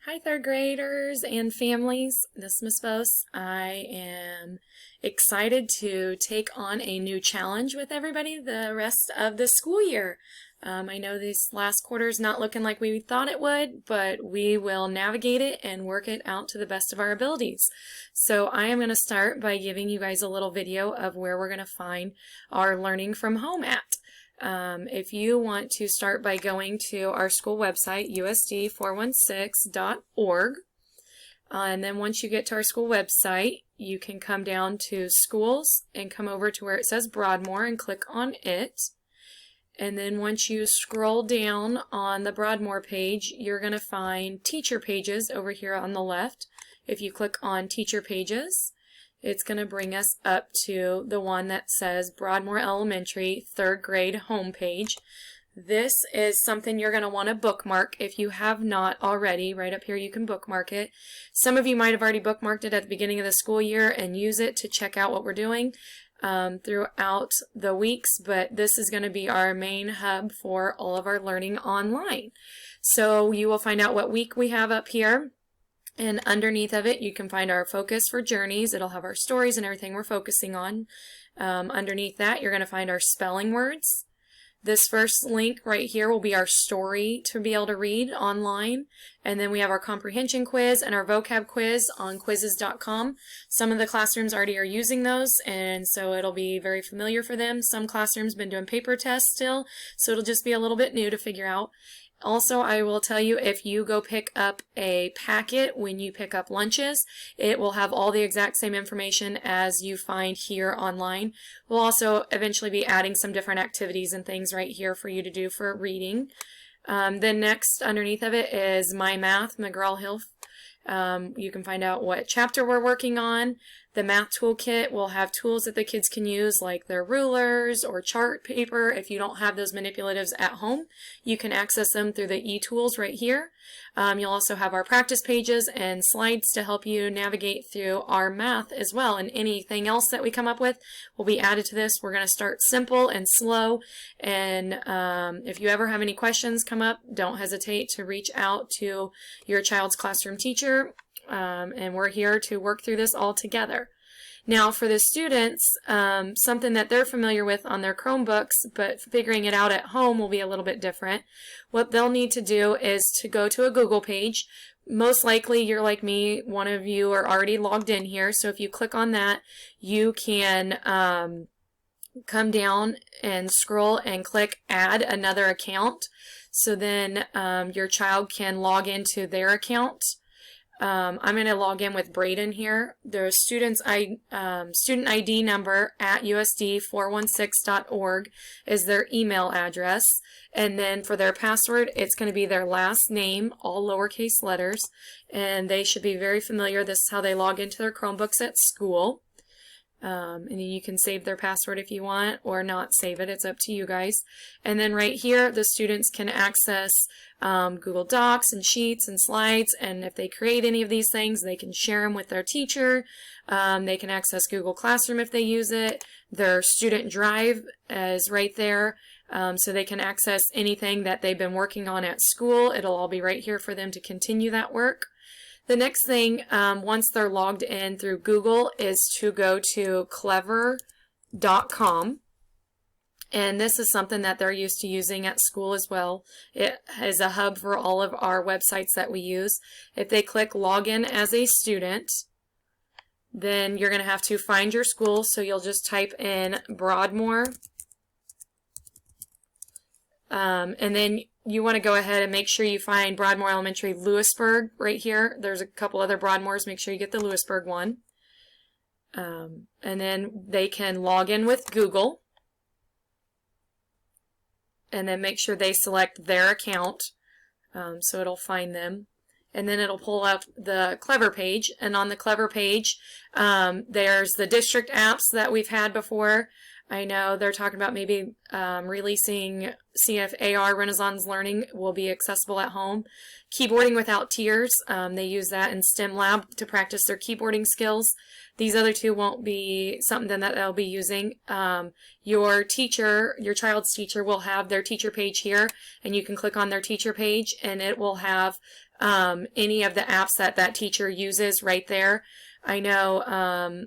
Hi, third graders and families. This is Miss Bose. I am excited to take on a new challenge with everybody the rest of the school year. I know this last quarter is not looking like we thought it would, but we will navigate it and work it out to the best of our abilities. So I am going to start by giving you guys a little video of where we're going to find our learning from home at. If you want to start by going to our school website, usd416.org, and then once you get to our school website, you can come down to schools and come over to where it says Broadmoor and click on it. And then once you scroll down on the Broadmoor page, you're going to find teacher pages over here on the left. If you click on teacher pages, it's going to bring us up to the one that says Broadmoor Elementary 3rd grade homepage. This is something you're going to want to bookmark if you have not already. Right up here you can bookmark it. Some of you might have already bookmarked it at the beginning of the school year and use it to check out what we're doing throughout the weeks, but this is going to be our main hub for all of our learning online. So you will find out what week we have up here. And underneath of it, you can find our focus for journeys. It'll have our stories and everything we're focusing on. Underneath that, you're going to find our spelling words. This first link right here will be our story to be able to read online. And then we have our comprehension quiz and our vocab quiz on quizzes.com. Some of the classrooms already are using those, and so it'll be very familiar for them. Some classrooms been doing paper tests still, so it'll just be a little bit new to figure out. Also, I will tell you, if you go pick up a packet when you pick up lunches, it will have all the exact same information as you find here online. We'll also eventually be adding some different activities and things right here for you to do for reading. Then next, underneath of it is My Math, McGraw-Hill. You can find out what chapter we're working on. The math toolkit will have tools that the kids can use, like their rulers or chart paper. If you don't have those manipulatives at home, you can access them through the e-tools right here. You'll also have our practice pages and slides to help you navigate through our math as well, and anything else that we come up with will be added to this. We're going to start simple and slow, and if you ever have any questions come up, don't hesitate to reach out to your child's classroom teacher. And we're here to work through this all together. Now for the students, something that they're familiar with on their Chromebooks, but figuring it out at home will be a little bit different. What they'll need to do is to go to a Google page. Most likely you're like me, one of you are already logged in here, so if you click on that, you can come down and scroll and click Add Another Account. So then your child can log into their account. I'm going to log in with Braden here. The student ID number at usd416.org is their email address. And then for their password, it's going to be their last name, all lowercase letters. And they should be very familiar. This is how they log into their Chromebooks at school. And you can save their password if you want or not save it. It's up to you guys. And then right here, the students can access Google Docs and Sheets and Slides. And if they create any of these things, they can share them with their teacher. They can access Google Classroom if they use it. Their student drive is right there. So they can access anything that they've been working on at school. It'll all be right here for them to continue that work. The next thing, once they're logged in through Google, is to go to clever.com. And this is something that they're used to using at school as well. It is a hub for all of our websites that we use. If they click Login as a student, then you're going to have to find your school. So you'll just type in Broadmoor. And then you want to go ahead and make sure you find Broadmoor Elementary Lewisburg right here. There's a couple other Broadmoors. Make sure you get the Lewisburg one. And then they can log in with Google. And then make sure they select their account. So it'll find them. And then it'll pull up the Clever page. And on the Clever page, there's the district apps that we've had before. I know they're talking about maybe releasing, see if AR Renaissance Learning will be accessible at home. Keyboarding without tears, they use that in STEM Lab to practice their keyboarding skills. These other two won't be something that they'll be using. Your teacher, your child's teacher, will have their teacher page here, and you can click on their teacher page, and it will have any of the apps that that teacher uses right there. I know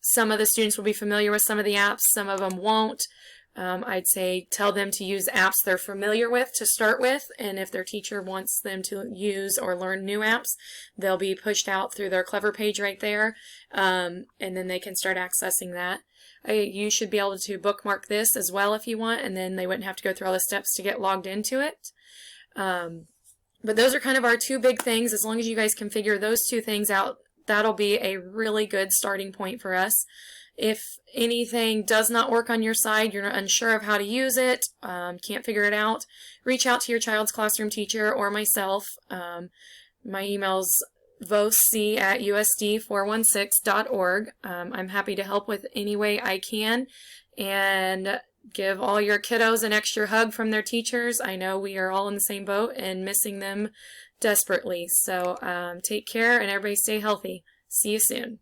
some of the students will be familiar with some of the apps, some of them won't. I'd say tell them to use apps they're familiar with to start with, and if their teacher wants them to use or learn new apps, they'll be pushed out through their Clever page right there, and then they can start accessing that. You should be able to bookmark this as well if you want, and then they wouldn't have to go through all the steps to get logged into it. But those are kind of our two big things. As long as you guys can figure those two things out, that'll be a really good starting point for us. If anything does not work on your side, you're unsure of how to use it, can't figure it out, reach out to your child's classroom teacher or myself. My email's voc@usd416.org. I'm happy to help with any way I can, and give all your kiddos an extra hug from their teachers. I know we are all in the same boat and missing them desperately. So take care, and everybody stay healthy. See you soon.